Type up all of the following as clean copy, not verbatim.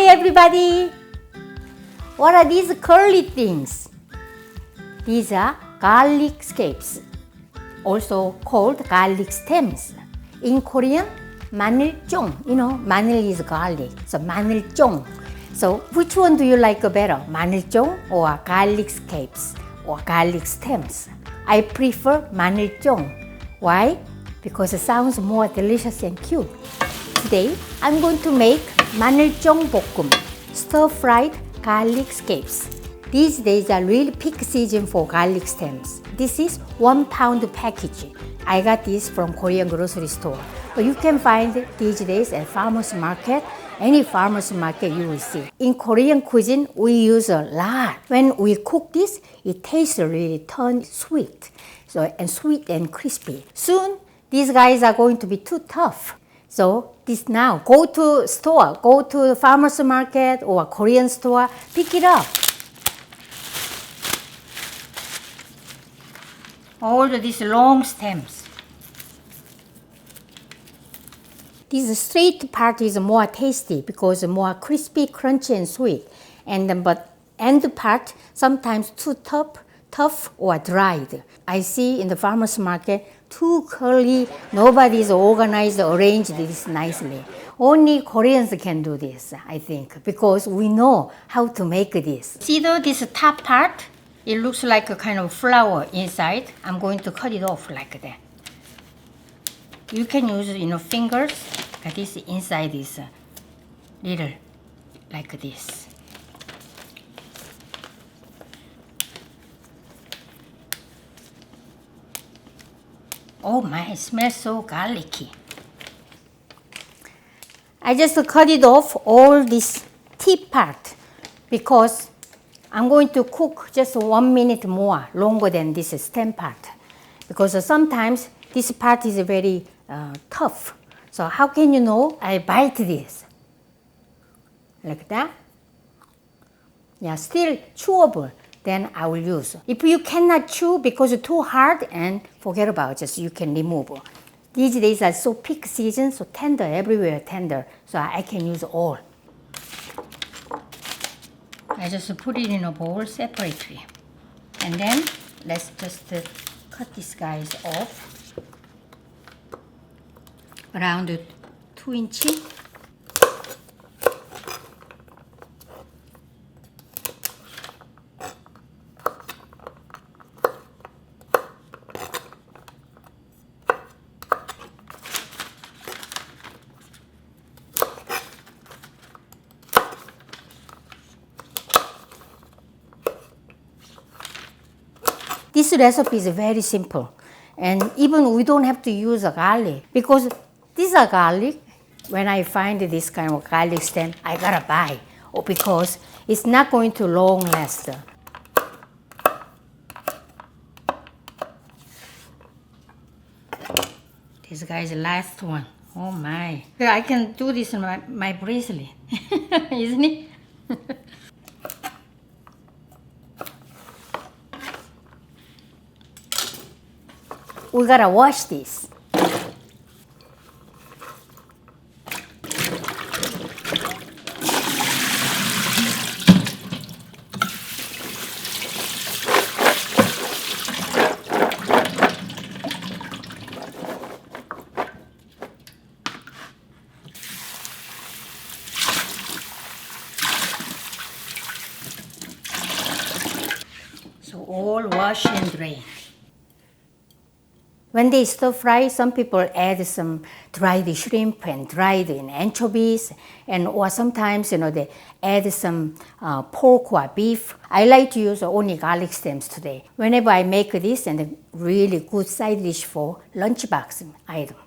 everybody! What are these curly things? These are garlic scapes, also called garlic stems. In Korean, 마늘쫑. You know, 마늘 is garlic, so 마늘쫑. So which one do you like better, 마늘쫑 or garlic scapes or garlic stems? I prefer 마늘쫑. Why? Because it sounds more delicious and cute. Today, I'm going to make 마늘쫑-bokkeum, stir-fried garlic scapes. These days are really peak season for garlic stems. This is 1 pound package. I got this from Korean grocery store. But you can find it these days at farmers market. Any farmers market you will see. In Korean cuisine, we use a lot. When we cook this, it tastes really turn sweet. And sweet and crispy. Soon, these guys are going to be too tough. So this now, go to store, go to the farmer's market or Korean store, pick it up. All these long stems. This straight part is more tasty because more crispy, crunchy, and sweet. But end part sometimes too tough or dried. I see in the farmer's market too curly. Nobody's organized, arranged this nicely. Only Koreans can do this, I think, because we know how to make this. See this top part? It looks like a kind of flower inside. I'm going to cut it off like that. You can use fingers. This inside is little like this. Oh my, it smells so garlicky. I just cut it off all this tip part because I'm going to cook just 1 minute more, longer than this stem part. Because sometimes this part is very tough. So how can you know? I bite this. Like that. Yeah, still chewable. Then I will use. If you cannot chew because it's too hard, and forget about it, just you can remove. These days are so peak season, so tender, everywhere tender. So I can use all. I just put it in a bowl separately. And then let's just cut these guys off. Around 2 inches. This recipe is very simple, and even we don't have to use a garlic because these are garlic. When I find this kind of garlic stem, I gotta buy, because it's not going to long last. This guy is the last one. Oh my! I can do this in my bracelet, isn't it? We gotta wash this. So all wash and drain. When they stir fry, some people add some dried shrimp and dried anchovies, or sometimes they add some pork or beef. I like to use only garlic stems today. Whenever I make this, and a really good side dish for lunchbox item.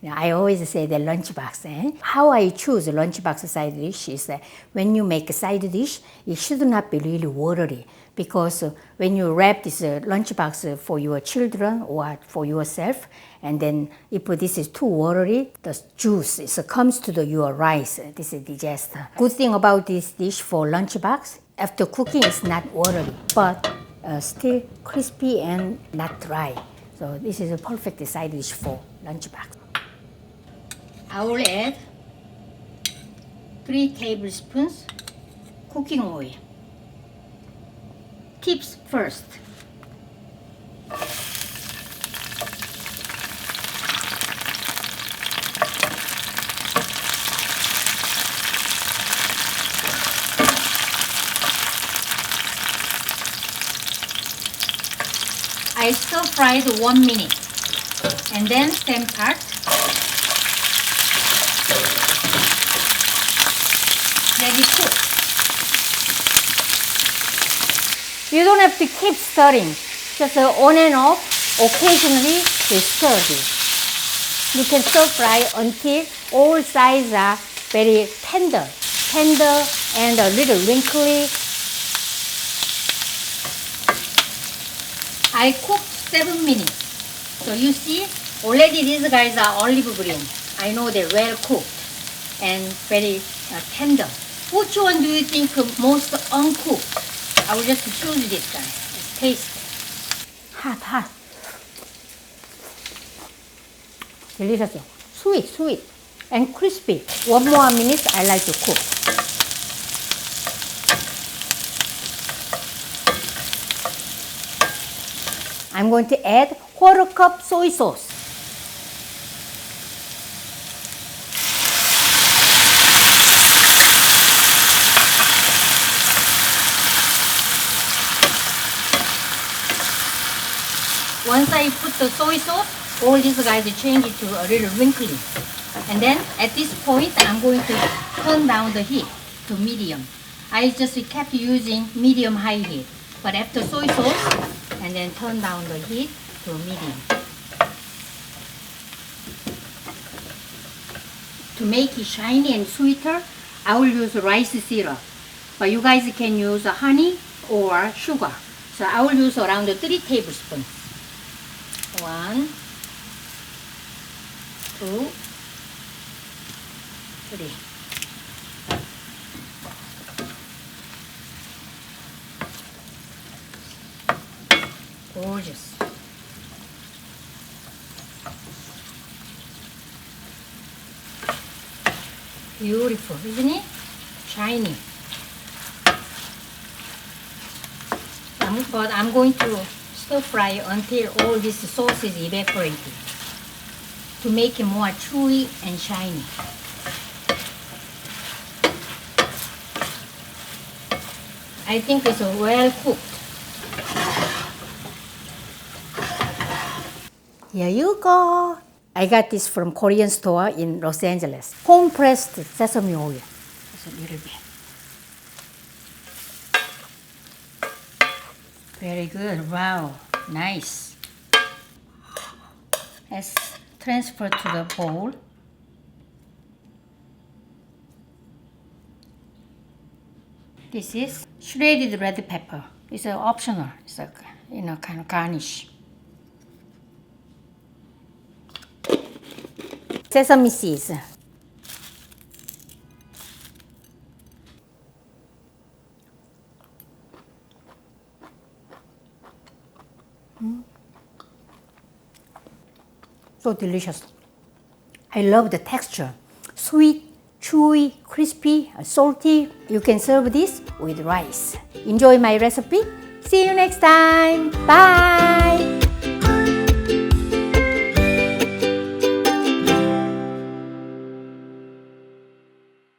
I always say the lunchbox. How I choose a lunchbox side dish is that when you make a side dish, it should not be really watery. Because when you wrap this lunchbox for your children or for yourself, and then if this is too watery, the juice comes to your rice. This is digester. Good thing about this dish for lunchbox, after cooking it's not watery, but still crispy and not dry. So this is a perfect side dish for lunchbox. I will add 3 tablespoons cooking oil. Tips first. I stir fried 1 minute and then same part. Let it cook. You don't have to keep stirring, just on and off, occasionally to stir this. You can stir fry until all sides are very tender and a little wrinkly. I cooked 7 minutes. So you see, already these guys are olive green. I know they're well cooked and very tender. Which one do you think most uncooked? I will just choose this guy. Let's taste. Hot. Delicious. Sweet, and crispy. 1 more minute I like to cook. I'm going to add 1/4 cup soy sauce. Once I put the soy sauce, all these guys change it to a little wrinkly. And then at this point, I'm going to turn down the heat to medium. I just kept using medium-high heat. But after soy sauce, and then turn down the heat to medium. To make it shiny and sweeter, I will use rice syrup. But you guys can use honey or sugar. So I will use around 3 tablespoons. 1, 2, 3. Gorgeous. Beautiful, isn't it? Shiny. But I'm going to stir fry until all this sauce is evaporated to make it more chewy and shiny. I think it's well cooked. Here you go. I got this from Korean store in Los Angeles. Home pressed sesame oil. Just a little bit. Very good. Wow. Nice. Let's transfer to the bowl. This is shredded red pepper. It's optional. It's a kind of garnish. Sesame seeds. So delicious. I love the texture. Sweet, chewy, crispy, salty. You can serve this with rice. Enjoy my recipe. See you next time. Bye.